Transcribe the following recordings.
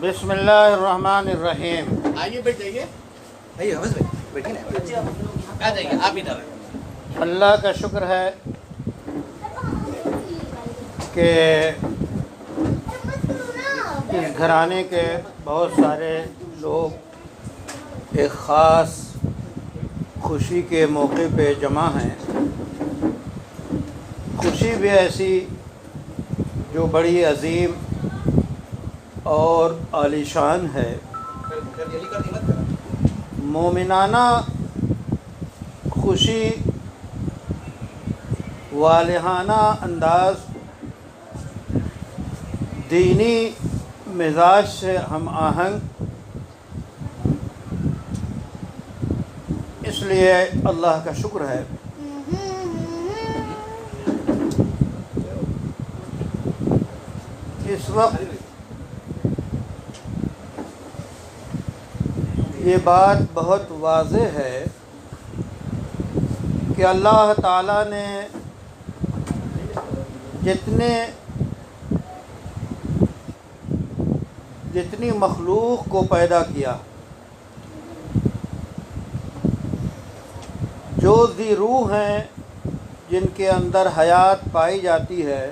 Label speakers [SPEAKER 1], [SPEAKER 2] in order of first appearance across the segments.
[SPEAKER 1] بسم اللہ الرحمن الرحیم۔
[SPEAKER 2] آئیے بیٹھ جائیے. آئیے حافظ بھائی بیٹھیے نا. آ جائیے آپ ادھر.
[SPEAKER 1] اللہ کا شکر ہے کہ اس گھرانے کے بہت سارے لوگ ایک خاص خوشی کے موقع پہ جمع ہیں. خوشی بھی ایسی جو بڑی عظیم اور عالیشان ہے. مومنانہ خوشی، والہانہ انداز، دینی مزاج سے ہم آہنگ، اس لیے اللہ کا شکر ہے. اس وقت یہ بات بہت واضح ہے کہ اللہ تعالیٰ نے جتنی مخلوق کو پیدا کیا، جو ذی روح ہیں جن کے اندر حیات پائی جاتی ہے،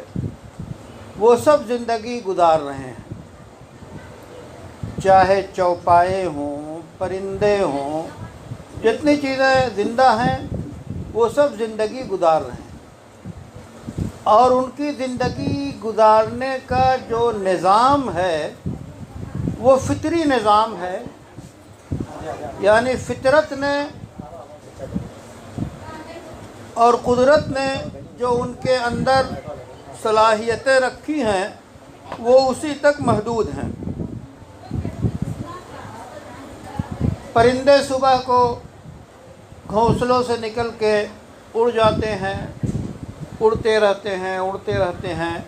[SPEAKER 1] وہ سب زندگی گزار رہے ہیں. چاہے چوپائے ہوں، پرندے ہوں، جتنی چیزیں زندہ ہیں وہ سب زندگی گزار رہے ہیں. اور ان کی زندگی گزارنے کا جو نظام ہے وہ فطری نظام ہے. یعنی فطرت نے اور قدرت نے جو ان کے اندر صلاحیتیں رکھی ہیں وہ اسی تک محدود ہیں. پرندے صبح کو گھونسلوں سے نکل کے اڑ جاتے ہیں، اڑتے رہتے ہیں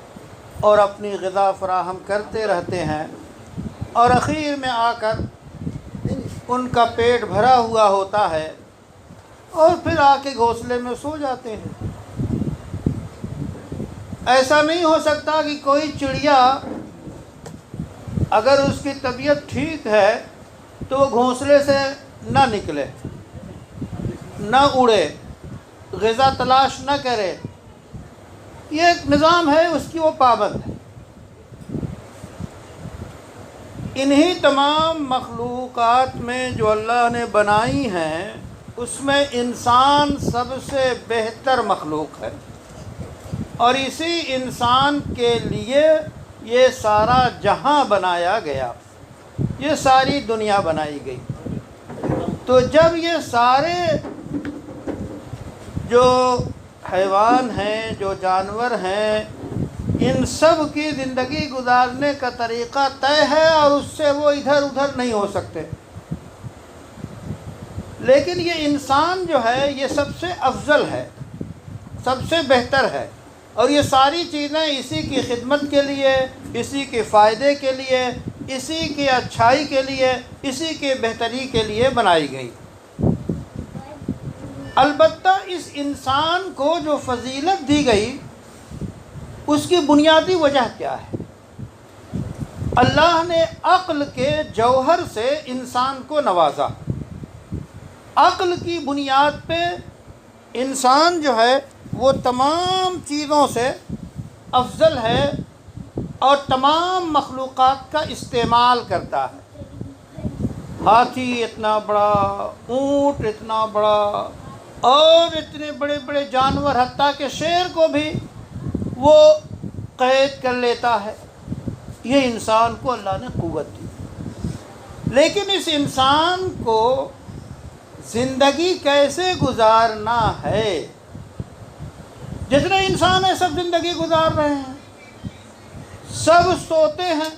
[SPEAKER 1] اور اپنی غذا فراہم کرتے رہتے ہیں، اور اخیر میں آ کر ان کا پیٹ بھرا ہوا ہوتا ہے اور پھر آ کے گھونسلے میں سو جاتے ہیں. ایسا نہیں ہو سکتا کہ کوئی چڑیا اگر اس کی طبیعت ٹھیک ہے تو وہ گھونسلے سے نہ نکلے، نہ اڑے، غذا تلاش نہ کرے. یہ ایک نظام ہے، اس کی وہ پابند ہے. انہی تمام مخلوقات میں جو اللہ نے بنائی ہیں اس میں انسان سب سے بہتر مخلوق ہے، اور اسی انسان کے لیے یہ سارا جہاں بنایا گیا، یہ ساری دنیا بنائی گئی. تو جب یہ سارے جو حیوان ہیں، جو جانور ہیں، ان سب کی زندگی گزارنے کا طریقہ طے ہے اور اس سے وہ ادھر ادھر نہیں ہو سکتے، لیکن یہ انسان جو ہے یہ سب سے افضل ہے، سب سے بہتر ہے، اور یہ ساری چیزیں اسی کی خدمت کے لیے، اسی کے فائدے کے لیے، اسی کی اچھائی کے لیے، اسی کے بہتری کے لیے بنائی گئی. البتہ اس انسان کو جو فضیلت دی گئی اس کی بنیادی وجہ کیا ہے؟ اللہ نے عقل کے جوہر سے انسان کو نوازا. عقل کی بنیاد پہ انسان جو ہے وہ تمام چیزوں سے افضل ہے اور تمام مخلوقات کا استعمال کرتا ہے. ہاتھی اتنا بڑا، اونٹ اتنا بڑا، اور اتنے بڑے بڑے جانور، حتیٰ کہ شیر کو بھی وہ قید کر لیتا ہے. یہ انسان کو اللہ نے قوت دی. لیکن اس انسان کو زندگی کیسے گزارنا ہے؟ جتنے انسان ہیں سب زندگی گزار رہے ہیں، سب سوتے ہیں.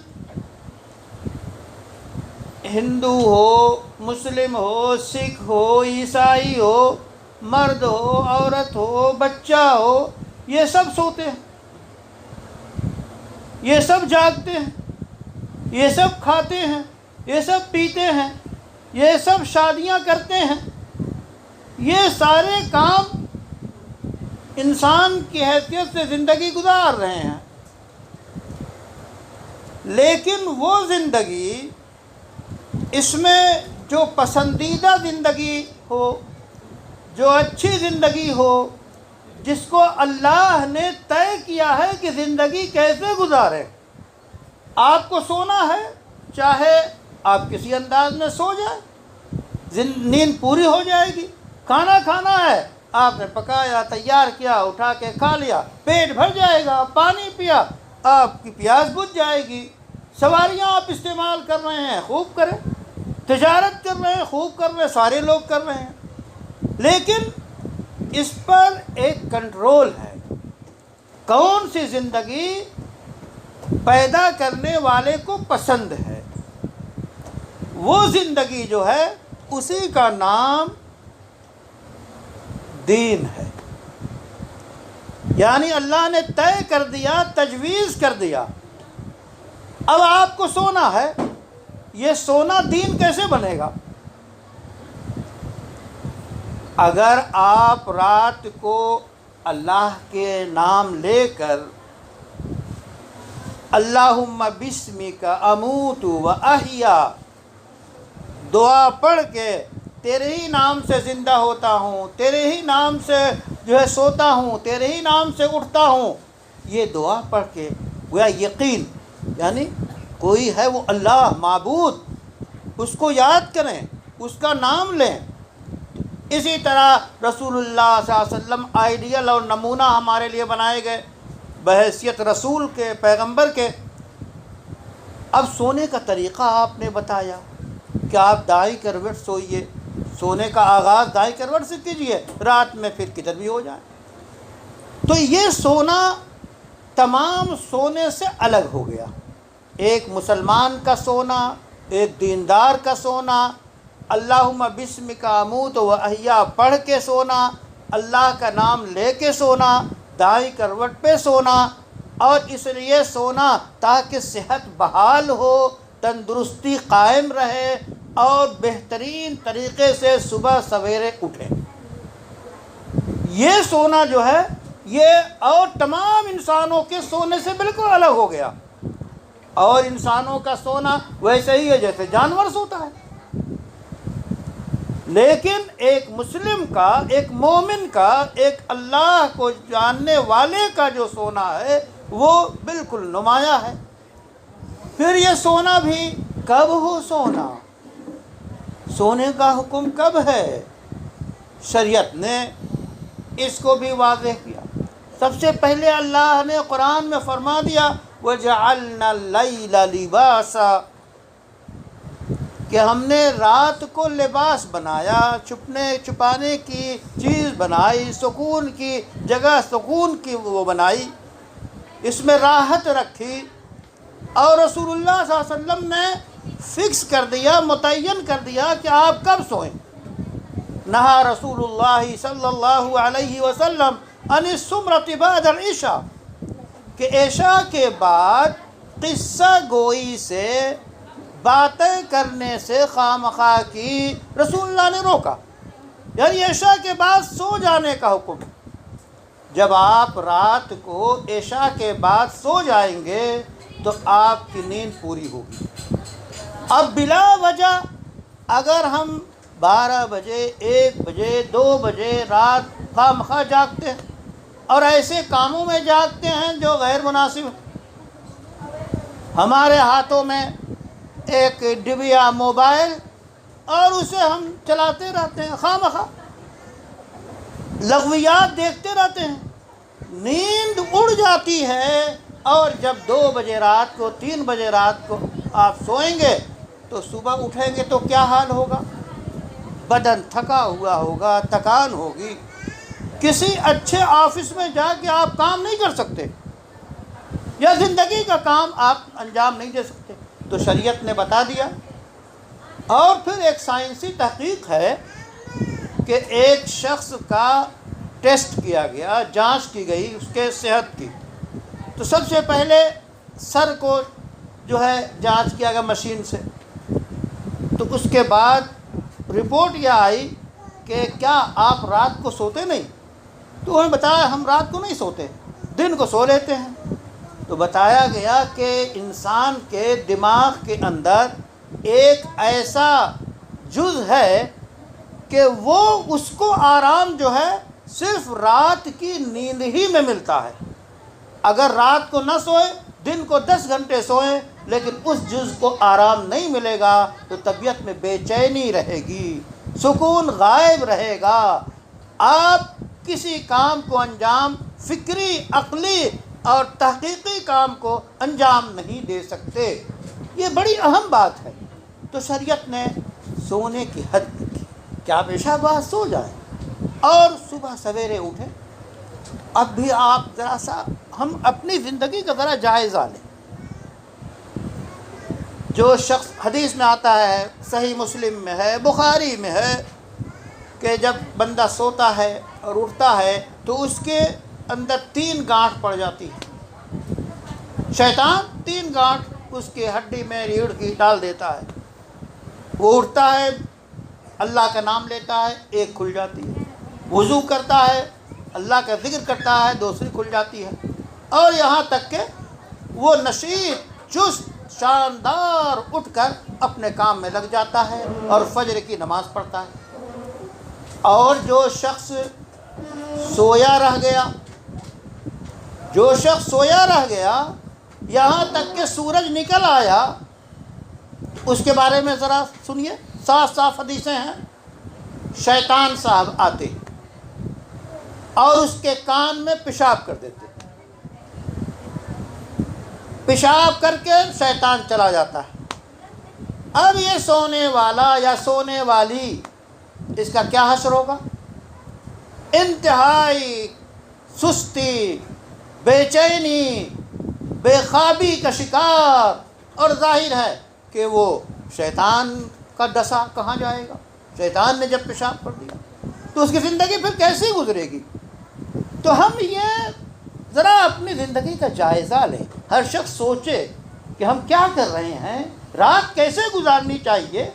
[SPEAKER 1] ہندو ہو، مسلم ہو، سکھ ہو، عیسائی ہو، مرد ہو، عورت ہو، بچہ ہو، یہ سب سوتے ہیں، یہ سب جاگتے ہیں، یہ سب کھاتے ہیں، یہ سب پیتے ہیں، یہ سب شادیاں کرتے ہیں. یہ سارے کام انسان کی حیثیت سے زندگی گزار رہے ہیں. لیکن وہ زندگی اس میں جو پسندیدہ زندگی ہو، جو اچھی زندگی ہو، جس کو اللہ نے طے کیا ہے کہ زندگی کیسے گزارے۔ آپ کو سونا ہے، چاہے آپ کسی انداز میں سو جائیں، نیند پوری ہو جائے گی۔ کھانا کھانا ہے، آپ نے پکایا، تیار کیا، اٹھا کے کھا لیا، پیٹ بھر جائے گا۔ پانی پیا، آپ کی پیاس بجھ جائے گی۔ سواریاں آپ استعمال کر رہے ہیں، خوب کریں۔ تجارت کر رہے ہیں، خوب کر رہے ہیں، سارے لوگ کر رہے ہیں، لیکن اس پر ایک کنٹرول ہے۔ کون سی زندگی پیدا کرنے والے کو پسند ہے، وہ زندگی جو ہے اسی کا نام دین ہے۔ یعنی اللہ نے طے کر دیا، تجویز کر دیا، اب آپ کو سونا ہے، یہ سونا دین کیسے بنے گا؟ اگر آپ رات کو اللہ کے نام لے کر اللہم بسمک اموت و احیا دعا پڑھ کے تیرے ہی نام سے زندہ ہوتا ہوں، تیرے ہی نام سے جو ہے سوتا ہوں، تیرے ہی نام سے اٹھتا ہوں، یہ دعا پڑھ کے گویا یقین، یعنی کوئی ہے وہ اللہ معبود، اس کو یاد کریں، اس کا نام لیں۔ اسی طرح رسول اللہ صلی اللہ علیہ وسلم آئیڈیل اور نمونہ ہمارے لیے بنائے گئے بحیثیت رسول کے، پیغمبر کے۔ اب سونے کا طریقہ آپ نے بتایا کہ آپ دائیں کروٹ سوئیے، سونے کا آغاز دائیں کروٹ سے کیجیے، رات میں پھر کدھر بھی ہو جائے۔ تو یہ سونا تمام سونے سے الگ ہو گیا۔ ایک مسلمان کا سونا، ایک دیندار کا سونا، اللہم بسمک اموت و احیا پڑھ کے سونا، اللہ کا نام لے کے سونا، دائیں کروٹ پہ سونا، اور اس لیے سونا تاکہ صحت بحال ہو، تندرستی قائم رہے اور بہترین طریقے سے صبح سویرے اٹھیں۔ یہ سونا جو ہے یہ اور تمام انسانوں کے سونے سے بالکل الگ ہو گیا، اور انسانوں کا سونا ویسے ہی ہے جیسے جانور سوتا ہے۔ لیکن ایک مسلم کا، ایک مومن کا، ایک اللہ کو جاننے والے کا جو سونا ہے وہ بالکل نمایاں ہے۔ پھر یہ سونا بھی کب ہو سونا، سونے کا حکم کب ہے، شریعت نے اس کو بھی واضح کیا۔ سب سے پہلے اللہ نے قرآن میں فرما دیا وَجَعَلْنَا اللَّيْلَ لِبَاسًا، کہ ہم نے رات کو لباس بنایا، چھپانے کی چیز بنائی، سکون کی جگہ، سکون کی وہ بنائی، اس میں راحت رکھی۔ اور رسول اللہ صلی اللہ علیہ وسلم نے فکس کر دیا، متعین کر دیا کہ آپ کب سوئیں۔ نہا رسول اللہ صلی اللہ علیہ وسلم عن السمرۃ بعد العشاء، کہ عشاء کے بعد قصہ گوئی سے، باتیں کرنے سے خواہ کی رسول اللہ نے روکا، یعنی عشاء کے بعد سو جانے کا حکم۔ جب آپ رات کو عشاء کے بعد سو جائیں گے تو آپ کی نیند پوری ہوگی۔ اب بلا وجہ اگر ہم 12 بجے، 1 بجے، 2 بجے رات خواہ جاگتے ہیں اور ایسے کاموں میں جاگتے ہیں جو غیر مناسب ہیں، ہمارے ہاتھوں میں ایک ڈبیا موبائل اور اسے ہم چلاتے رہتے ہیں، خواہ لغویات دیکھتے رہتے ہیں، نیند اڑ جاتی ہے، اور جب 2 بجے رات کو، 3 بجے رات کو آپ سوئیں گے تو صبح اٹھیں گے تو کیا حال ہوگا؟ بدن تھکا ہوا ہوگا، تھکان ہوگی، کسی اچھے آفس میں جا کے آپ کام نہیں کر سکتے، یا زندگی کا کام آپ انجام نہیں دے سکتے۔ تو شریعت نے بتا دیا۔ اور پھر ایک سائنسی تحقیق ہے کہ ایک شخص کا ٹیسٹ کیا گیا، جانچ کی گئی اس کے صحت کی، تو سب سے پہلے سر کو جو ہے جانچ کیا گیا مشین سے، تو اس کے بعد رپورٹ یہ آئی کہ کیا آپ رات کو سوتے نہیں؟ تو انہوں نے بتایا ہم رات کو نہیں سوتے، دن کو سو لیتے ہیں۔ تو بتایا گیا کہ انسان کے دماغ کے اندر ایک ایسا جز ہے کہ وہ اس کو آرام جو ہے صرف رات کی نیند ہی میں ملتا ہے. اگر رات کو نہ سوئے، دن کو 10 گھنٹے سوئیں، لیکن اس جز کو آرام نہیں ملے گا تو طبیعت میں بے چینی رہے گی، سکون غائب رہے گا. آپ کسی کام کو انجام، فکری، عقلی اور تحقیقی کام کو انجام نہیں دے سکتے. یہ بڑی اہم بات ہے. تو شریعت نے سونے کی حد کی کہ آپ عشاء بعد سو جائیں اور صبح سویرے اٹھیں. اب بھی آپ ذرا سا ہم اپنی زندگی کا ذرا جائزہ لیں. جو شخص، حدیث میں آتا ہے، صحیح مسلم میں ہے، بخاری میں ہے، کہ جب بندہ سوتا ہے اور اٹھتا ہے تو اس کے اندر 3 گانٹھ پڑ جاتی ہے. شیطان 3 گانٹھ اس کی ہڈی میں ریڑھ کی ڈال دیتا ہے. وہ اٹھتا ہے، اللہ کا نام لیتا ہے، ایک کھل جاتی ہے. وضو کرتا ہے، اللہ کا ذکر کرتا ہے، دوسری کھل جاتی ہے. اور یہاں تک کہ وہ نشیط، چست، شاندار اٹھ کر اپنے کام میں لگ جاتا ہے اور فجر کی نماز پڑھتا ہے. اور جو شخص سویا رہ گیا، جو شخص سویا رہ گیا یہاں تک کہ سورج نکل آیا، اس کے بارے میں ذرا سنیے. صاف صاف حدیثیں ہیں. شیطان صاحب آتے اور اس کے کان میں پیشاب کر دیتے. پیشاب کر کے شیطان چلا جاتا ہے. اب یہ سونے والا یا سونے والی، اس کا کیا حشر ہوگا؟ انتہائی سستی، بے چینی، بے خوابی کا شکار. اور ظاہر ہے کہ وہ شیطان کا ڈسا کہاں جائے گا؟ شیطان نے جب پیشاب کر دیا تو اس کی زندگی پھر کیسی گزرے گی؟ تو ہم یہ ذرا اپنی زندگی کا جائزہ لیں. ہر شخص سوچے کہ ہم کیا کر رہے ہیں، رات کیسے گزارنی چاہیے.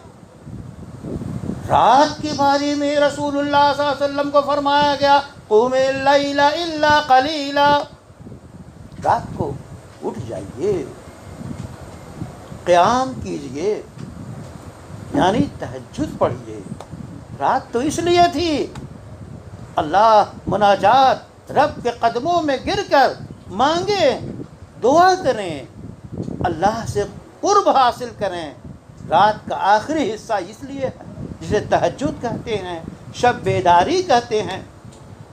[SPEAKER 1] رات کے بارے میں رسول اللہ صلی اللہ علیہ وسلم کو فرمایا گیا، قُمِ اللَّيْلَ إِلَّا قَلِيلًا. رات کو اٹھ جائیے، قیام کیجئے، یعنی تہجد پڑھیے. رات تو اس لیے تھی اللہ مناجات، رب کے قدموں میں گر کر مانگیں، دعا کریں، اللہ سے قرب حاصل کریں. رات کا آخری حصہ اس لیے ہے جسے تہجد کہتے ہیں، شب بیداری کہتے ہیں.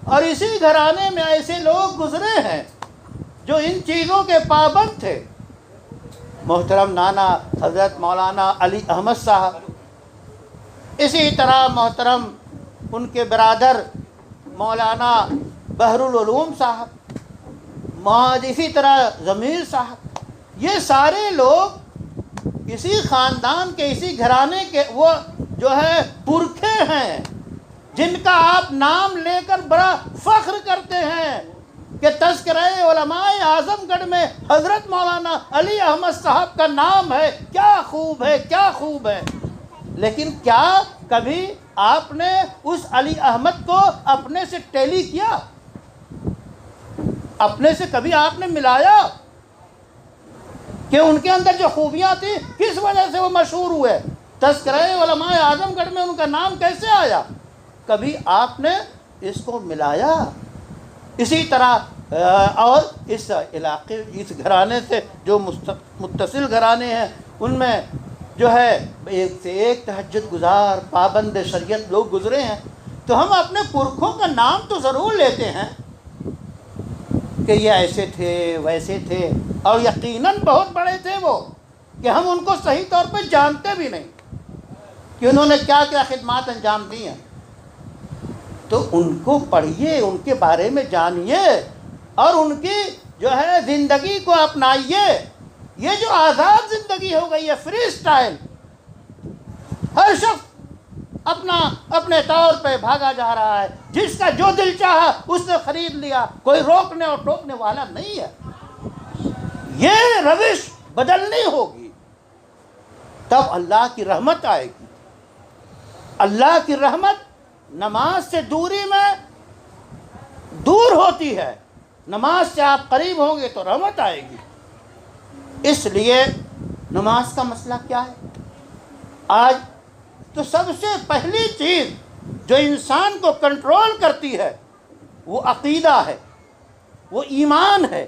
[SPEAKER 1] اور اسی گھرانے میں ایسے لوگ گزرے ہیں جو ان چیزوں کے پابند تھے. محترم نانا حضرت مولانا علی احمد صاحب، اسی طرح محترم ان کے برادر مولانا بحر العلوم صاحب، اسی طرح ضمیر صاحب، یہ سارے لوگ اسی خاندان کے، اسی گھرانے کے وہ جو ہے پرکھے ہیں، جن کا آپ نام لے کر بڑا فخر کرتے ہیں کہ تذکرہ علماء اعظم گڑھ میں حضرت مولانا علی احمد صاحب کا نام ہے. کیا خوب ہے، کیا خوب ہے. لیکن کیا کبھی آپ نے اس علی احمد کو اپنے سے ٹیلی کیا؟ اپنے سے کبھی آپ نے ملایا کہ ان کے اندر جو خوبیاں تھیں کس وجہ سے وہ مشہور ہوئے؟ تذکرہ علماء اعظم گڑھ میں ان کا نام کیسے آیا؟ کبھی آپ نے اس کو ملایا؟ اسی طرح اور اس علاقے، اس گھرانے سے جو متصل گھرانے ہیں، ان میں جو ہے ایک سے ایک تہجد گزار، پابند شریعت لوگ گزرے ہیں. تو ہم اپنے پرکھوں کا نام تو ضرور لیتے ہیں کہ یہ ایسے تھے، ویسے تھے، اور یقیناً بہت بڑے تھے وہ، کہ ہم ان کو صحیح طور پہ جانتے بھی نہیں کہ انہوں نے کیا کیا خدمات انجام دی ہیں. تو ان کو پڑھیے، ان کے بارے میں جانیے اور ان کی جو ہے زندگی کو اپنائیے. یہ جو آزاد زندگی ہو گئی ہے، فری سٹائل، ہر شخص اپنے طور پہ بھاگا جا رہا ہے، جس کا جو دل چاہا اس نے خرید لیا، کوئی روکنے اور ٹوکنے والا نہیں ہے. یہ روش بدلنی ہوگی، تب اللہ کی رحمت آئے گی. اللہ کی رحمت نماز سے دوری میں دور ہوتی ہے. نماز سے آپ قریب ہوں گے تو رحمت آئے گی. اس لیے نماز کا مسئلہ کیا ہے؟ آج تو سب سے پہلی چیز جو انسان کو کنٹرول کرتی ہے وہ عقیدہ ہے، وہ ایمان ہے،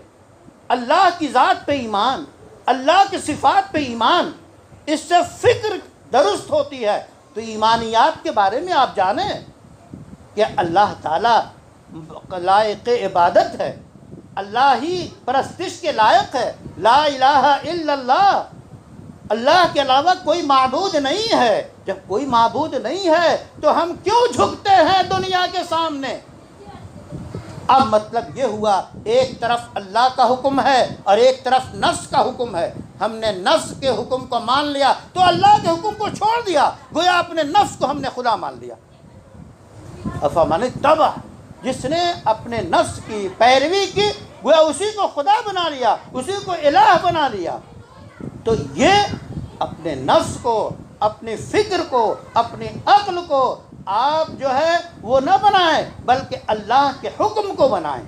[SPEAKER 1] اللہ کی ذات پہ ایمان، اللہ کی صفات پہ ایمان، اس سے فکر درست ہوتی ہے۔ تو ایمانیات کے بارے میں آپ جانیں کہ اللہ تعالیٰ لائق عبادت ہے، اللہ ہی پرستش کے لائق ہے، لا الہ الا اللہ، اللہ کے علاوہ کوئی معبود نہیں ہے۔ جب کوئی معبود نہیں ہے تو ہم کیوں جھکتے ہیں دنیا کے سامنے؟ اب مطلب یہ ہوا ایک طرف اللہ کا حکم ہے اور ایک طرف نفس کا حکم ہے۔ ہم نے نفس کے حکم کو مان لیا تو اللہ کے حکم کو چھوڑ دیا، گویا اپنے نفس کو ہم نے خدا مان لیا۔ افمن اتبع، جس نے اپنے نفس کی پیروی کی گویا اسی کو خدا بنا لیا، اسی کو الہ بنا لیا۔ تو یہ اپنے نفس کو، اپنی فکر کو، اپنی عقل کو آپ جو ہے وہ نہ بنائیں بلکہ اللہ کے حکم کو بنائیں،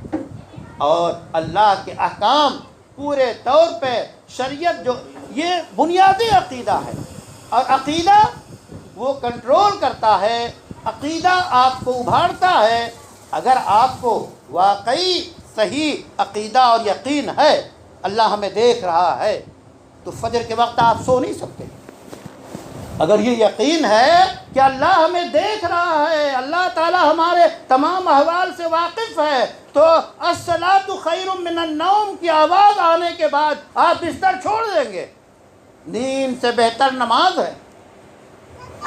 [SPEAKER 1] اور اللہ کے احکام پورے طور پہ شریعت جو یہ بنیادی عقیدہ ہے، اور عقیدہ وہ کنٹرول کرتا ہے، عقیدہ آپ کو ابھارتا ہے۔ اگر آپ کو واقعی صحیح عقیدہ اور یقین ہے اللہ ہمیں دیکھ رہا ہے تو فجر کے وقت آپ سو نہیں سکتے۔ اگر یہ یقین ہے کہ اللہ ہمیں دیکھ رہا ہے، اللہ تعالی ہمارے تمام احوال سے واقف ہے، تو الصلاۃ خیر من النوم کی آواز آنے کے بعد آپ بستر چھوڑ دیں گے۔ نیند سے بہتر نماز ہے۔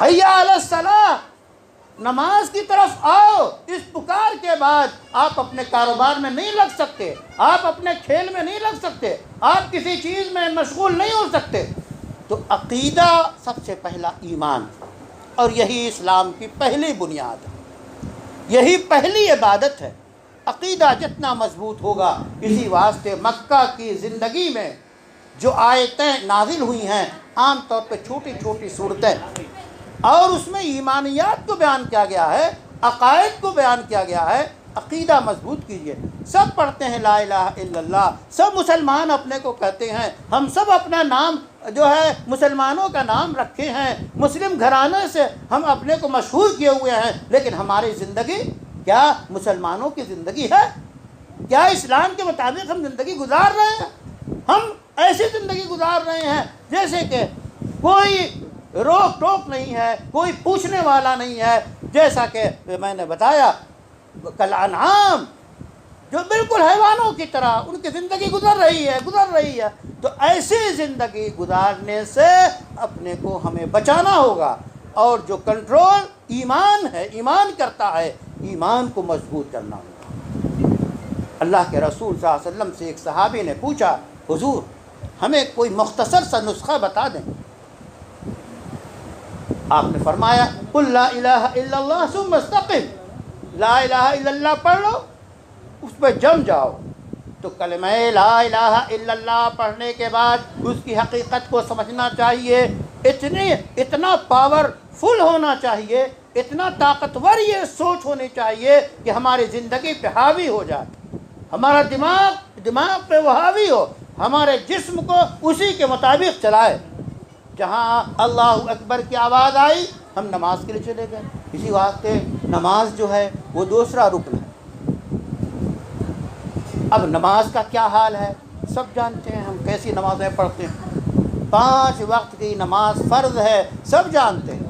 [SPEAKER 1] حیا علی الصلاۃ، نماز کی طرف آؤ۔ اس پکار کے بعد آپ اپنے کاروبار میں نہیں لگ سکتے، آپ اپنے کھیل میں نہیں لگ سکتے، آپ کسی چیز میں مشغول نہیں ہو سکتے۔ تو عقیدہ سب سے پہلا ایمان، اور یہی اسلام کی پہلی بنیاد ہے، یہی پہلی عبادت ہے۔ عقیدہ جتنا مضبوط ہوگا، اسی واسطے مکہ کی زندگی میں جو آیتیں نازل ہوئی ہیں عام طور پہ چھوٹی چھوٹی صورتیں، اور اس میں ایمانیات کو بیان کیا گیا ہے، عقائد کو بیان کیا گیا ہے۔ عقیدہ مضبوط کیجئے۔ سب پڑھتے ہیں لا الہ الا اللہ، سب مسلمان اپنے کو کہتے ہیں، ہم سب اپنا نام جو ہے مسلمانوں کا نام رکھے ہیں، مسلم گھرانے سے ہم اپنے کو مشہور کیے ہوئے ہیں، لیکن ہماری زندگی کیا مسلمانوں کی زندگی ہے؟ کیا اسلام کے مطابق ہم زندگی گزار رہے ہیں؟ ہم ایسی زندگی گزار رہے ہیں جیسے کہ کوئی روک ٹوک نہیں ہے، کوئی پوچھنے والا نہیں ہے، جیسا کہ میں نے بتایا کالانعام، جو بالکل حیوانوں کی طرح ان کی زندگی گزر رہی ہے۔ تو ایسی زندگی گزارنے سے اپنے کو ہمیں بچانا ہوگا، اور جو کنٹرول ایمان ہے، ایمان کرتا ہے، ایمان کو مضبوط کرنا ہوگا۔ اللہ کے رسول صلی اللہ علیہ وسلم سے ایک صحابی نے پوچھا، حضور ہمیں کوئی مختصر سا نسخہ بتا دیں۔ آپ نے فرمایا قل لا الہ الا اللہ ثم استقم، لا الہ الا اللہ پڑھ لو، اس پہ جم جاؤ۔ تو کلمہ لا الہ الا اللہ پڑھنے کے بعد اس کی حقیقت کو سمجھنا چاہیے، اتنا پاورفل ہونا چاہیے، اتنا طاقتور یہ سوچ ہونی چاہیے کہ ہماری زندگی پہ حاوی ہو جائے، ہمارا دماغ پہ وہ حاوی ہو، ہمارے جسم کو اسی کے مطابق چلائے۔ جہاں اللہ اکبر کی آواز آئی ہم نماز کے لیے چلے گئے۔ اسی واسطے نماز جو ہے وہ دوسرا رکن ہے۔ اب نماز کا کیا حال ہے سب جانتے ہیں، ہم کیسی نمازیں پڑھتے ہیں۔ 5 وقت کی نماز فرض ہے، سب جانتے ہیں۔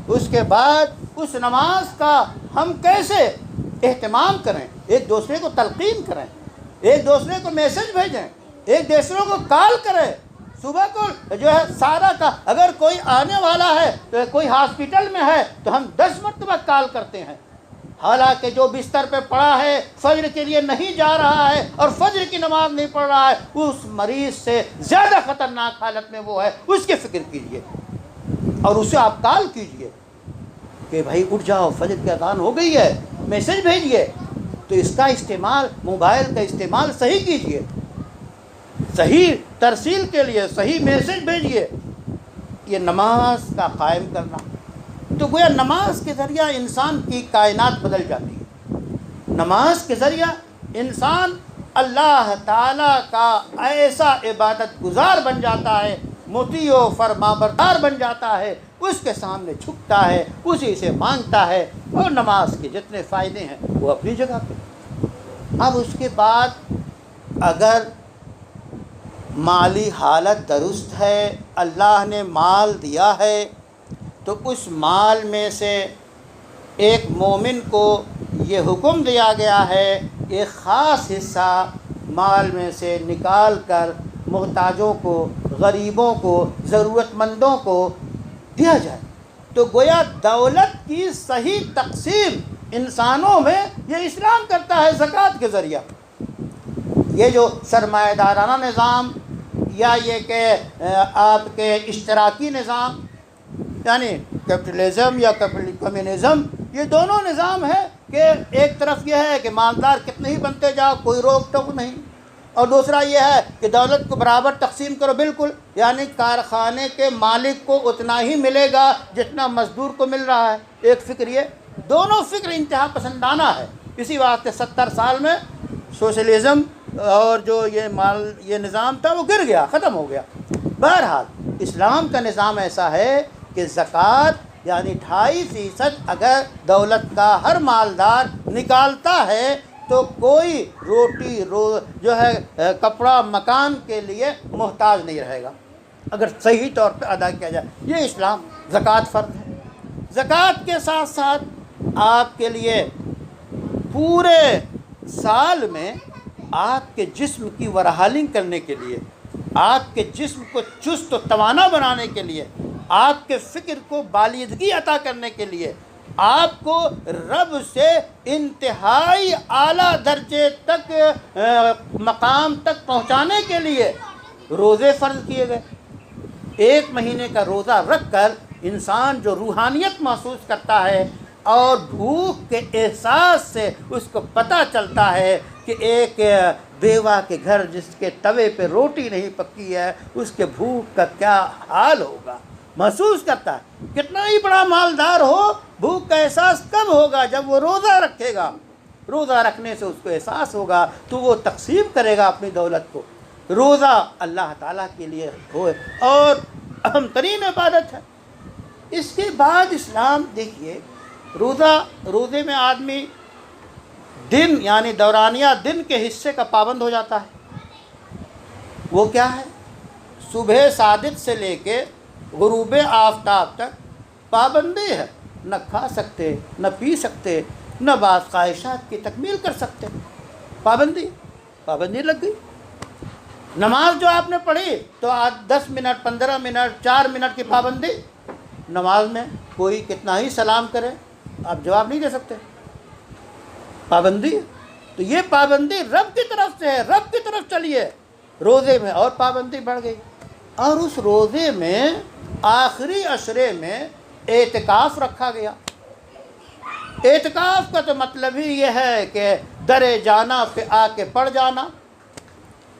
[SPEAKER 1] اس کے بعد اس نماز کا ہم کیسے اہتمام کریں، ایک دوسرے کو تلقین کریں، ایک دوسرے کو میسج بھیجیں، ایک دوسرے کو کال کریں۔ صبح کو جو ہے سارا کا اگر کوئی آنے والا ہے تو کوئی ہاسپٹل میں ہے تو ہم 10 مرتبہ کال کرتے ہیں، حالانکہ جو بستر پہ پڑا ہے فجر کے لیے نہیں جا رہا ہے اور فجر کی نماز نہیں پڑھ رہا ہے، اس مریض سے زیادہ خطرناک حالت میں وہ ہے، اس کی فکر کیجئے اور اسے آپ کال کیجئے کہ بھائی اٹھ جاؤ، فجر کی اذان ہو گئی ہے، میسج بھیجئے۔ تو اس کا استعمال، موبائل کا استعمال صحیح کیجئے، صحیح ترسیل کے لیے صحیح میسج بھیجئے۔ یہ نماز کا قائم کرنا، تو گویا نماز کے ذریعہ انسان کی کائنات بدل جاتی ہے۔ نماز کے ذریعہ انسان اللہ تعالیٰ کا ایسا عبادت گزار بن جاتا ہے، مطیع و فرما بردار بن جاتا ہے، اس کے سامنے جھکتا ہے، اسی سے مانگتا ہے، اور نماز کے جتنے فائدے ہیں وہ اپنی جگہ پہ۔ اب اس کے بعد اگر مالی حالت درست ہے، اللہ نے مال دیا ہے، تو اس مال میں سے ایک مومن کو یہ حکم دیا گیا ہے، ایک خاص حصہ مال میں سے نکال کر محتاجوں کو، غریبوں کو، ضرورت مندوں کو دیا جائے۔ تو گویا دولت کی صحیح تقسیم انسانوں میں یہ اسلام کرتا ہے زکوٰۃ کے ذریعہ۔ یہ جو سرمایہ دارانہ نظام یا یہ کہ آپ کے اشتراکی نظام، یعنی کیپٹلزم یا کمیونزم، یہ دونوں نظام ہے کہ ایک طرف یہ ہے کہ مالدار کتنے ہی بنتے جاؤ، کوئی روک ٹوک نہیں، اور دوسرا یہ ہے کہ دولت کو برابر تقسیم کرو، بالکل، یعنی کارخانے کے مالک کو اتنا ہی ملے گا جتنا مزدور کو مل رہا ہے۔ ایک فکر یہ، دونوں فکر انتہا پسندانہ ہے۔ اسی واسطے 70 سال میں سوشلزم اور جو یہ نظام تھا وہ گر گیا، ختم ہو گیا۔ بہرحال اسلام کا نظام ایسا ہے کہ زکوٰۃ یعنی 2.5% اگر دولت کا ہر مالدار نکالتا ہے تو کوئی روٹی جو ہے کپڑا مکان کے لیے محتاج نہیں رہے گا، اگر صحیح طور پہ ادا کیا جائے۔ یہ اسلام زکوٰۃ فرض ہے۔ زکوٰۃ کے ساتھ ساتھ آپ کے لیے پورے سال میں آپ کے جسم کی ورحالنگ کرنے کے لیے، آپ کے جسم کو چست و توانا بنانے کے لیے، آپ کے فکر کو بالیدگی عطا کرنے کے لیے، آپ کو رب سے انتہائی اعلیٰ درجے تک مقام تک پہنچانے کے لیے روزے فرض کیے گئے۔ 1 مہینے کا روزہ رکھ کر انسان جو روحانیت محسوس کرتا ہے اور بھوک کے احساس سے اس کو پتہ چلتا ہے کہ ایک بیوہ کے گھر جس کے توے پہ روٹی نہیں پکی ہے، اس کے بھوک کا کیا حال ہوگا، محسوس کرتا ہے۔ کتنا ہی بڑا مالدار ہو، بھوک کا احساس کب ہوگا؟ جب وہ روزہ رکھے گا۔ روزہ رکھنے سے اس کو احساس ہوگا تو وہ تقسیم کرے گا اپنی دولت کو۔ روزہ اللہ تعالیٰ کے لیے ہوئے اور اہم ترین عبادت ہے۔ اس کے بعد اسلام دیکھیے، روزے میں آدمی دن یعنی دورانیہ دن کے حصے کا پابند ہو جاتا ہے۔ وہ کیا ہے؟ صبح صادق سے لے کے غروب آفتاب تک پابندی ہے، نہ کھا سکتے، نہ پی سکتے، نہ بعض خواہشات کی تکمیل کر سکتے۔ پابندی لگ گئی۔ نماز جو آپ نے پڑھی تو آج 10 منٹ، 15 منٹ، 4 منٹ کی پابندی۔ نماز میں کوئی کتنا ہی سلام کرے آپ جواب نہیں دے سکتے، پابندی۔ تو یہ پابندی رب کی طرف سے ہے، رب کی طرف چلیے۔ روزے میں اور پابندی بڑھ گئی، اور اس روزے میں آخری عشرے میں اعتکاف رکھا گیا۔ اعتکاف کا تو مطلب ہی یہ ہے کہ در جانا پہ آ کے پڑ جانا،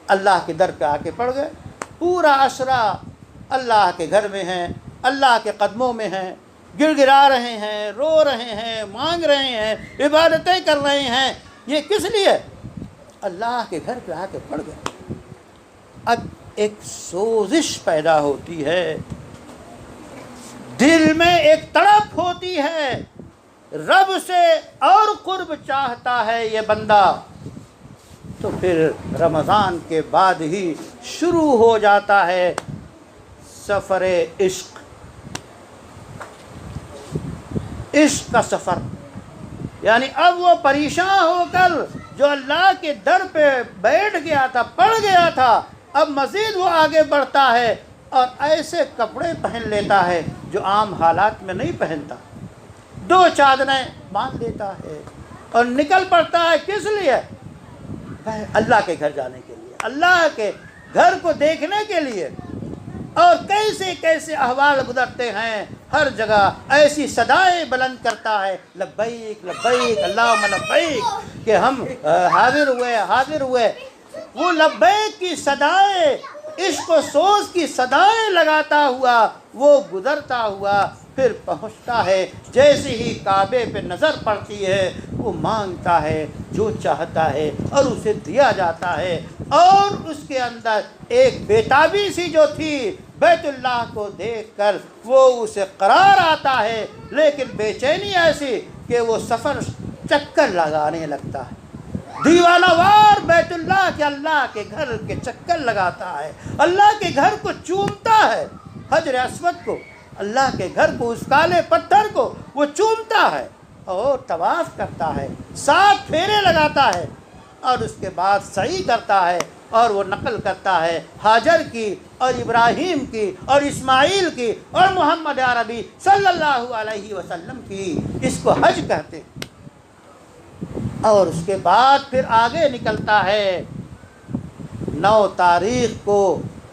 [SPEAKER 1] اللہ کے در پہ آ کے پڑ گئے، پورا عشرہ اللہ کے گھر میں ہیں، اللہ کے قدموں میں ہیں، گر گرا رہے ہیں، رو رہے ہیں، مانگ رہے ہیں، عبادتیں کر رہے ہیں۔ یہ کس لیے؟ اللہ کے گھر پہ آ کے پڑ گئے۔ اب ایک سوزش پیدا ہوتی ہے، دل میں ایک تڑپ ہوتی ہے، رب سے اور قرب چاہتا ہے یہ بندہ۔ تو پھر رمضان کے بعد ہی شروع ہو جاتا ہے سفر عشق، عشق کا سفر۔ یعنی اب وہ پریشان ہو کر جو اللہ کے در پہ بیٹھ گیا تھا، پڑ گیا تھا، اب مزید وہ آگے بڑھتا ہے اور ایسے کپڑے پہن لیتا ہے جو عام حالات میں نہیں پہنتا۔ 2 چادریں باندھ لیتا ہے اور نکل پڑتا ہے۔ کس لیے؟ اللہ کے گھر جانے کے لیے، اللہ کے گھر کو دیکھنے کے لیے۔ اور کیسے کیسے احوال گزرتے ہیں، ہر جگہ ایسی صدائیں بلند کرتا ہے، لبیک لبیک اللہم لبیک، کہ ہم حاضر ہوئے۔ وہ لبیک کی صدائیں عشق و سوز کی صدائیں لگاتا ہوا وہ گزرتا ہوا پھر پہنچتا ہے، جیسے ہی کعبے پہ نظر پڑتی ہے وہ مانگتا ہے جو چاہتا ہے اور اسے دیا جاتا ہے۔ اور اس کے اندر ایک بیتابی سی جو تھی بیت اللہ کو دیکھ کر وہ اسے قرار آتا ہے، لیکن بے چینی ایسی کہ وہ سفر چکر لگانے لگتا ہے، دیوانہ وار بیت اللہ کے گھر کے چکر لگاتا ہے، اللہ کے گھر کو چومتا ہے، حجر اسود کو، اللہ کے گھر کو، اس کالے پتھر کو وہ چومتا ہے اور طواف کرتا ہے، 7 پھیرے لگاتا ہے اور اس کے بعد سعی کرتا ہے اور وہ نقل کرتا ہے ہاجر کی اور ابراہیم کی اور اسماعیل کی اور محمد عربی صلی اللہ علیہ وسلم کی، اس کو حج کہتے ہیں۔ اور اس کے بعد پھر آگے نکلتا ہے 9 تاریخ کو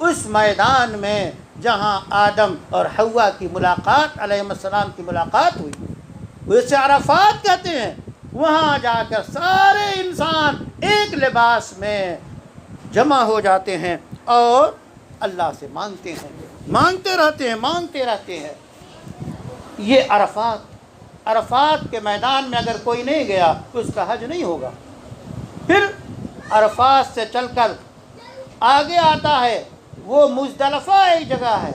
[SPEAKER 1] اس میدان میں جہاں آدم اور حوا کی ملاقات، علیہ السلام کی ملاقات ہوئی، اسے عرفات کہتے ہیں۔ وہاں جا کر سارے انسان ایک لباس میں جمع ہو جاتے ہیں اور اللہ سے مانگتے ہیں، مانگتے رہتے ہیں۔ یہ عرفات کے میدان میں اگر کوئی نہیں گیا اس کا حج نہیں ہوگا۔ پھر عرفات سے چل کر آگے آتا ہے وہ مزدلفہ ایک جگہ ہے،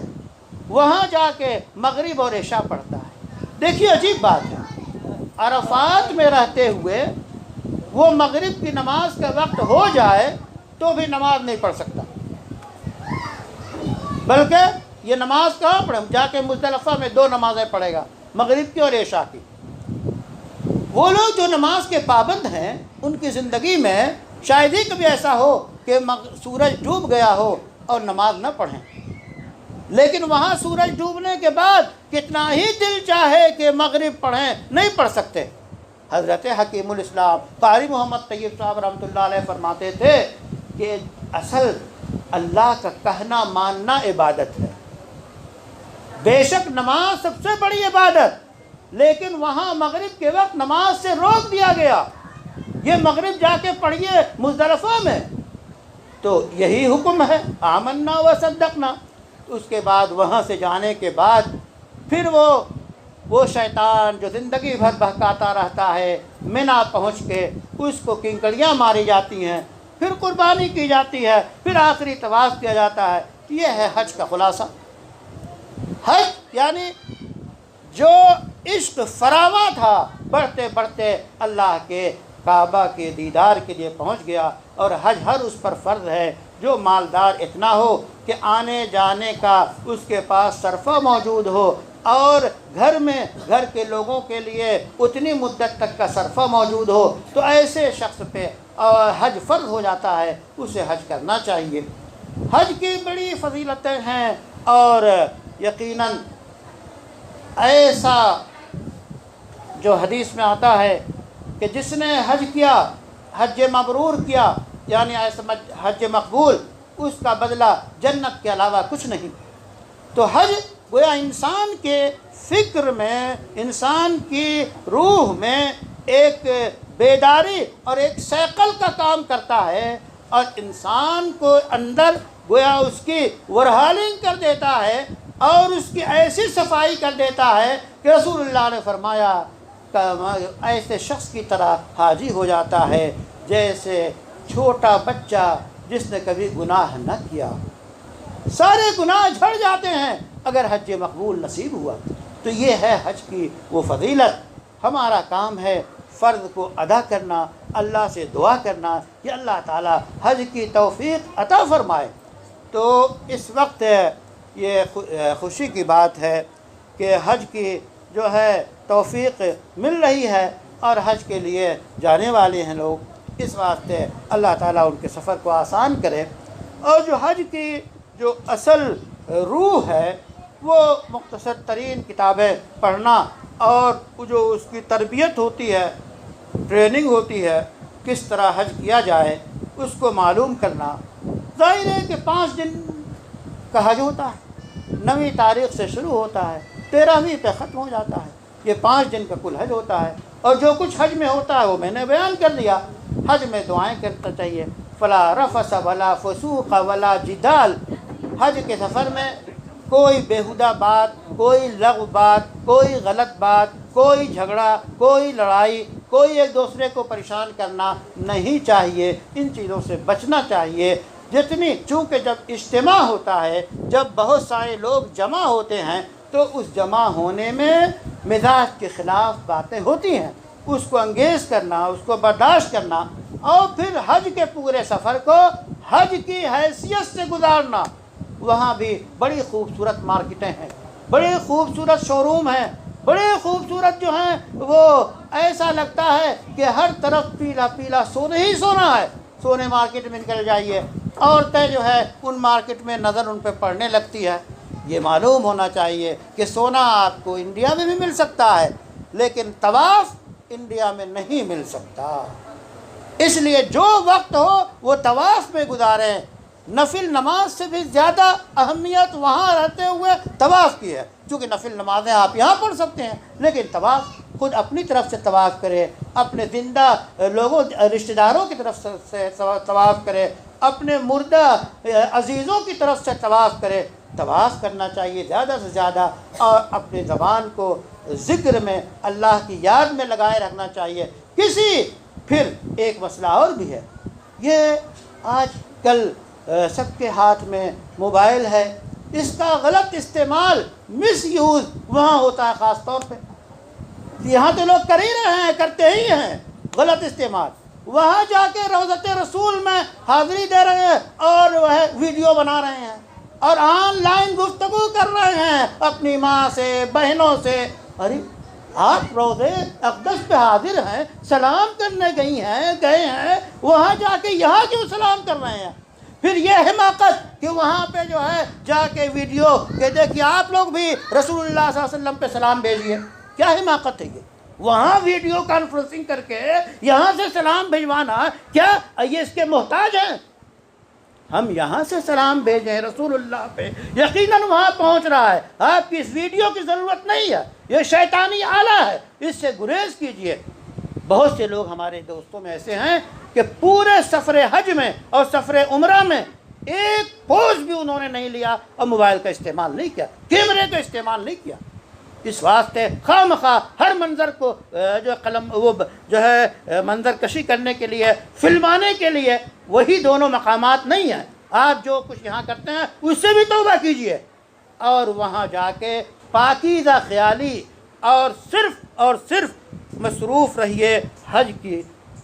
[SPEAKER 1] وہاں جا کے مغرب اور عشاء پڑھتا ہے۔ دیکھیے عجیب بات ہے، عرفات میں رہتے ہوئے وہ مغرب کی نماز کا وقت ہو جائے تو بھی نماز نہیں پڑھ سکتا، بلکہ یہ نماز کہاں پڑھے، جا کے مزدلفہ میں 2 نمازیں پڑھے گا، مغرب کی اور عشاء کی۔ وہ لوگ جو نماز کے پابند ہیں ان کی زندگی میں شاید ہی کبھی ایسا ہو کہ سورج ڈوب گیا ہو اور نماز نہ پڑھیں، لیکن وہاں سورج ڈوبنے کے بعد کتنا ہی دل چاہے کہ مغرب پڑھیں نہیں پڑھ سکتے۔ حضرت حکیم الاسلام قاری محمد طیب صاحب رحمۃ اللہ علیہ فرماتے تھے کہ اصل اللہ کا کہنا ماننا عبادت ہے، بے شک نماز سب سے بڑی عبادت، لیکن وہاں مغرب کے وقت نماز سے روک دیا گیا، یہ مغرب جا کے پڑھیے مزدلفہ میں، تو یہی حکم ہے، آمنا و صدقنا۔ اس کے بعد وہاں سے جانے کے بعد پھر وہ شیطان جو زندگی بھر بہکاتا رہتا ہے، منا پہنچ کے اس کو کنکریاں ماری جاتی ہیں، پھر قربانی کی جاتی ہے، پھر آخری طواف کیا جاتا ہے۔ یہ ہے حج کا خلاصہ۔ حج یعنی جو عشق فراواں تھا بڑھتے بڑھتے اللہ کے کعبہ کے دیدار کے لیے پہنچ گیا، اور حج ہر اس پر فرض ہے جو مالدار اتنا ہو کہ آنے جانے کا اس کے پاس صرفہ موجود ہو، اور گھر میں گھر کے لوگوں کے لیے اتنی مدت تک کا صرفہ موجود ہو، تو ایسے شخص پہ حج فرض ہو جاتا ہے، اسے حج کرنا چاہیے۔ حج کی بڑی فضیلتیں ہیں، اور یقیناً ایسا جو حدیث میں آتا ہے کہ جس نے حج کیا، حج مبرور کیا، یعنی ایسا حج مقبول، اس کا بدلہ جنت کے علاوہ کچھ نہیں۔ تو حج گویا انسان کے فکر میں، انسان کی روح میں ایک بیداری اور ایک سیکل کا کام کرتا ہے، اور انسان کو اندر گویا اس کی ورہالنگ کر دیتا ہے، اور اس کی ایسی صفائی کر دیتا ہے کہ رسول اللہ نے فرمایا کہ ایسے شخص کی طرح حاجی ہو جاتا ہے جیسے چھوٹا بچہ جس نے کبھی گناہ نہ کیا۔ سارے گناہ جھڑ جاتے ہیں اگر حج مقبول نصیب ہوا۔ تو یہ ہے حج کی وہ فضیلت۔ ہمارا کام ہے فرض کو ادا کرنا، اللہ سے دعا کرنا کہ اللہ تعالی حج کی توفیق عطا فرمائے۔ تو اس وقت یہ خوشی کی بات ہے کہ حج کی جو ہے توفیق مل رہی ہے، اور حج کے لیے جانے والے ہیں لوگ، اس واسطے اللہ تعالیٰ ان کے سفر کو آسان کرے۔ اور جو حج کی جو اصل روح ہے وہ مختصر ترین کتابیں پڑھنا، اور جو اس کی تربیت ہوتی ہے، ٹریننگ ہوتی ہے، کس طرح حج کیا جائے اس کو معلوم کرنا۔ ظاہر ہے کہ 5 دن کا حج ہوتا ہے، 9 تاریخ سے شروع ہوتا ہے، 13ویں پہ ختم ہو جاتا ہے۔ یہ 5 دن کا کل حج ہوتا ہے، اور جو کچھ حج میں ہوتا ہے وہ میں نے بیان کر دیا۔ حج میں دعائیں کرنا چاہیے، فلا رفث ولا فسوق ولا جدال حج کے سفر میں کوئی بیہودہ بات، کوئی لغو بات، کوئی غلط بات، کوئی جھگڑا، کوئی لڑائی، کوئی ایک دوسرے کو پریشان کرنا نہیں چاہیے، ان چیزوں سے بچنا چاہیے۔ جتنی چونکہ جب اجتماع ہوتا ہے، جب بہت سارے لوگ جمع ہوتے ہیں تو اس جمع ہونے میں مزاج کے خلاف باتیں ہوتی ہیں، اس کو انگیز کرنا، اس کو برداشت کرنا، اور پھر حج کے پورے سفر کو حج کی حیثیت سے گزارنا۔ وہاں بھی بڑی خوبصورت مارکیٹیں ہیں، بڑے خوبصورت شو روم ہیں، بڑے خوبصورت جو ہیں وہ ایسا لگتا ہے کہ ہر طرف پیلا پیلا سونے ہی سونا ہے۔ سونے مارکیٹ میں نکل جائیے، عورتیں جو ہے ان مارکیٹ میں نظر ان پہ پڑنے لگتی ہے۔ یہ معلوم ہونا چاہیے کہ سونا آپ کو انڈیا میں بھی مل سکتا ہے، لیکن طواف انڈیا میں نہیں مل سکتا۔ اس لیے جو وقت ہو وہ طواف میں گزاریں۔ نفل نماز سے بھی زیادہ اہمیت وہاں رہتے ہوئے طواف کی ہے، چونکہ نفل نمازیں آپ یہاں پڑھ سکتے ہیں، لیکن طواف خود اپنی طرف سے طواف کرے، اپنے زندہ لوگوں رشتہ داروں کی طرف سے طواف کرے، اپنے مردہ عزیزوں کی طرف سے طواف کرے۔ طواف کرنا چاہیے زیادہ سے زیادہ، اور اپنی زبان کو ذکر میں، اللہ کی یاد میں لگائے رکھنا چاہیے۔ پھر ایک مسئلہ اور بھی ہے، یہ آج کل سب کے ہاتھ میں موبائل ہے، اس کا غلط استعمال، مس یوز وہاں ہوتا ہے خاص طور پہ۔ یہاں تو لوگ کر ہی رہے ہیں، کرتے ہی ہیں غلط استعمال، وہاں جا کے روضۃ رسول میں حاضری دے رہے ہیں اور وہ ویڈیو بنا رہے ہیں اور آن لائن گفتگو کر رہے ہیں اپنی ماں سے، بہنوں سے۔ ارے آپ روضے اقدس پہ حاضر ہیں، سلام کرنے گئے ہیں، وہاں جا کے یہاں کیوں سلام کر رہے ہیں؟ پھر یہ حماقت کہ وہاں پہ جو ہے جا کے ویڈیو کہ دیکھیے آپ لوگ بھی رسول اللہ صلی اللہ علیہ وسلم پہ سلام بھیجیے۔ کیا حماقت ہے یہ؟ وہاں ویڈیو کانفرنسنگ کر کے یہاں سے سلام بھیجوانا، کیا یہ اس کے محتاج ہیں؟ ہم یہاں سے سلام بھیجیں رسول اللہ پہ، یقیناً وہاں پہنچ رہا ہے۔ آپ کی اس ویڈیو کی ضرورت نہیں ہے، یہ شیطانی آلہ ہے، اس سے گریز کیجئے۔ بہت سے لوگ ہمارے دوستوں میں ایسے ہیں کہ پورے سفر حج میں اور سفر عمرہ میں ایک پوز بھی انہوں نے نہیں لیا اور موبائل کا استعمال نہیں کیا، کیمرے کا استعمال نہیں کیا۔ اس واسطے خواہ مخواہ ہر منظر کو جو ہے منظر کشی کرنے کے لیے، فلمانے کے لیے، وہی دونوں مقامات نہیں ہیں۔ آپ جو کچھ یہاں کرتے ہیں اس سے بھی توبہ کیجئے، اور وہاں جا کے پاکیزہ خیالی اور صرف مصروف رہیے حج کی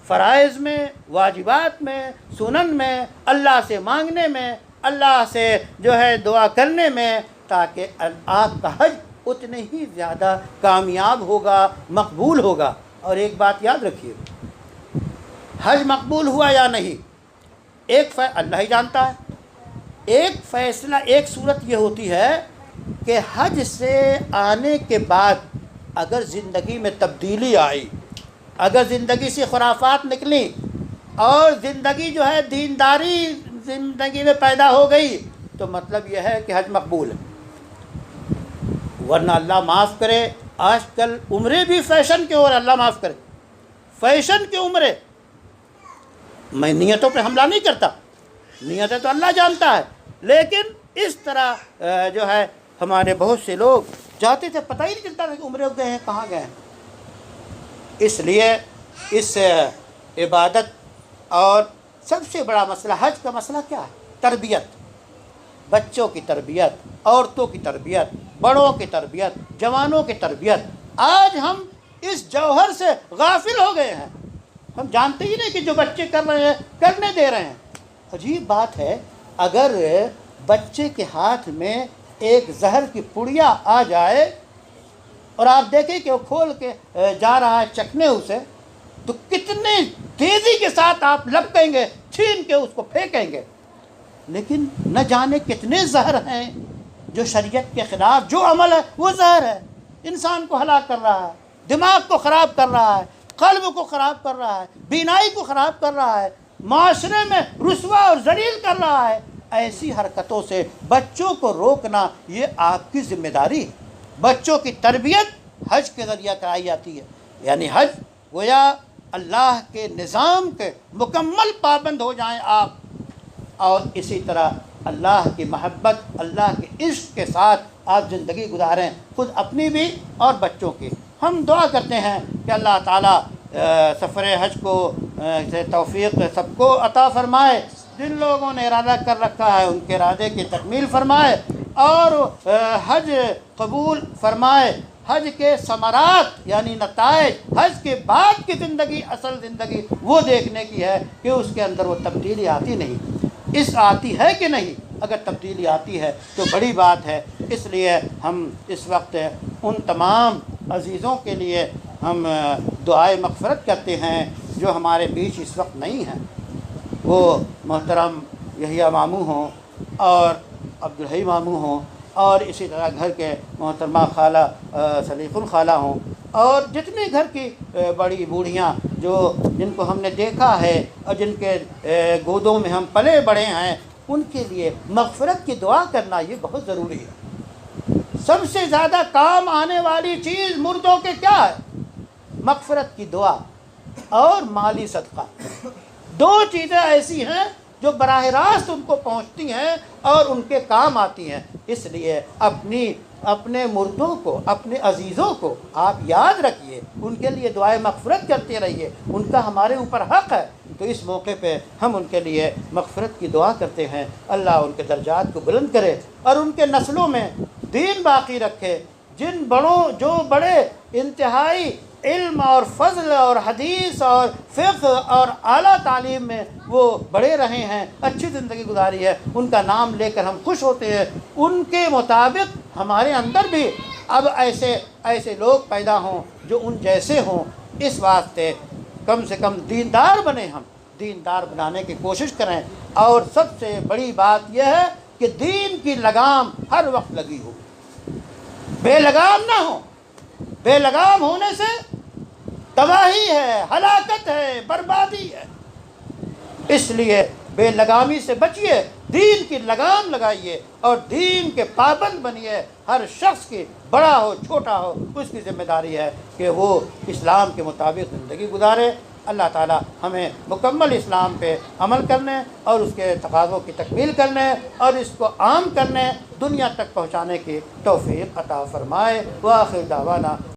[SPEAKER 1] فرائض میں، واجبات میں، سنن میں، اللہ سے مانگنے میں، اللہ سے جو ہے دعا کرنے میں، تاکہ آپ کا حج اتنے ہی زیادہ کامیاب ہوگا، مقبول ہوگا۔ اور ایک بات یاد رکھیے، حج مقبول ہوا یا نہیں اللہ ہی جانتا ہے۔ ایک فیصلہ، ایک صورت یہ ہوتی ہے کہ حج سے آنے کے بعد اگر زندگی میں تبدیلی آئی، اگر زندگی سے خرافات نکلی اور زندگی جو ہے دینداری زندگی میں پیدا ہو گئی، تو مطلب یہ ہے کہ حج مقبول ہے۔ ورنہ اللہ معاف کرے، آج کل عمرے بھی فیشن کے، اور اللہ معاف کرے فیشن کے عمرے۔ میں نیتوں پہ حملہ نہیں کرتا، نیتیں تو اللہ جانتا ہے، لیکن اس طرح جو ہے ہمارے بہت سے لوگ جاتے تھے، پتہ ہی نہیں چلتا تھا کہ عمرے گئے ہیں، کہاں گئے ہیں۔ اس لیے اس عبادت، اور سب سے بڑا مسئلہ حج کا مسئلہ کیا ہے؟ تربیت، بچوں کی تربیت، عورتوں کی تربیت، بڑوں کی تربیت، جوانوں کی تربیت۔ آج ہم اس جوہر سے غافل ہو گئے ہیں، ہم جانتے ہی نہیں کہ جو بچے کر رہے ہیں کرنے دے رہے ہیں۔ عجیب بات ہے، اگر بچے کے ہاتھ میں ایک زہر کی پڑیا آ جائے اور آپ دیکھیں کہ وہ کھول کے جا رہا ہے چکھنے اسے، تو کتنے تیزی کے ساتھ آپ لپکیں گے، چھین کے اس کو پھینکیں گے۔ لیکن نہ جانے کتنے زہر ہیں جو شریعت کے خلاف، جو عمل ہے وہ زہر ہے، انسان کو ہلاک کر رہا ہے، دماغ کو خراب کر رہا ہے، قلب کو خراب کر رہا ہے، بینائی کو خراب کر رہا ہے، معاشرے میں رسوا اور ذلیل کر رہا ہے۔ ایسی حرکتوں سے بچوں کو روکنا یہ آپ کی ذمہ داری ہے۔ بچوں کی تربیت حج کے ذریعہ کرائی جاتی ہے، یعنی حج گویا اللہ کے نظام کے مکمل پابند ہو جائیں آپ، اور اسی طرح اللہ کی محبت، اللہ کے عشق کے ساتھ آپ زندگی گزاریں، خود اپنی بھی اور بچوں کی۔ ہم دعا کرتے ہیں کہ اللہ تعالیٰ سفر حج کو سے توفیق سب کو عطا فرمائے، جن لوگوں نے ارادہ کر رکھا ہے ان کے ارادے کی تکمیل فرمائے، اور حج قبول فرمائے۔ حج کے ثمرات یعنی نتائج، حج کے بعد کی زندگی، اصل زندگی وہ دیکھنے کی ہے کہ اس کے اندر وہ تبدیلی آتی نہیں، اس آتی ہے کہ نہیں۔ اگر تبدیلی آتی ہے تو بڑی بات ہے۔ اس لیے ہم اس وقت ان تمام عزیزوں کے لیے ہم دعائے مغفرت کرتے ہیں جو ہمارے بیچ اس وقت نہیں ہیں، وہ محترم یحییٰ ماموں ہوں اور عبدالحی ماموں ہوں، اور اسی طرح گھر کے محترمہ خالہ سلیق الخالہ ہوں، اور جتنے گھر کی بڑی بوڑھیاں جن کو ہم نے دیکھا ہے اور جن کے گودوں میں ہم پلے بڑے ہیں، ان کے لیے مغفرت کی دعا کرنا یہ بہت ضروری ہے۔ سب سے زیادہ کام آنے والی چیز مردوں کے کیا ہے؟ مغفرت کی دعا اور مالی صدقہ، دو چیزیں ایسی ہیں جو براہ راست ان کو پہنچتی ہیں اور ان کے کام آتی ہیں۔ اس لیے اپنے مردوں کو، اپنے عزیزوں کو آپ یاد رکھیے، ان کے لیے دعائے مغفرت کرتے رہیے، ان کا ہمارے اوپر حق ہے۔ تو اس موقع پہ ہم ان کے لیے مغفرت کی دعا کرتے ہیں، اللہ ان کے درجات کو بلند کرے اور ان کے نسلوں میں دین باقی رکھے۔ جو بڑے انتہائی علم اور فضل اور حدیث اور فقہ اور اعلیٰ تعلیم میں وہ بڑے رہے ہیں، اچھی زندگی گزاری ہے، ان کا نام لے کر ہم خوش ہوتے ہیں۔ ان کے مطابق ہمارے اندر بھی اب ایسے لوگ پیدا ہوں جو ان جیسے ہوں۔ اس واسطے کم سے کم دیندار بنیں، ہم دیندار بنانے کی کوشش کریں، اور سب سے بڑی بات یہ ہے کہ دین کی لگام ہر وقت لگی ہو، بے لگام نہ ہو۔ بے لگام ہونے سے تباہی ہے، ہلاکت ہے، بربادی ہے۔ اس لیے بے لگامی سے بچیے، دین کی لگام لگائیے اور دین کے پابند بنیے۔ ہر شخص کی، بڑا ہو چھوٹا ہو، اس کی ذمہ داری ہے کہ وہ اسلام کے مطابق زندگی گزارے۔ اللہ تعالی ہمیں مکمل اسلام پہ عمل کرنے اور اس کے تقاضوں کی تکمیل کرنے اور اس کو عام کرنے، دنیا تک پہنچانے کی توفیق عطا فرمائے۔ وآخر دعوانا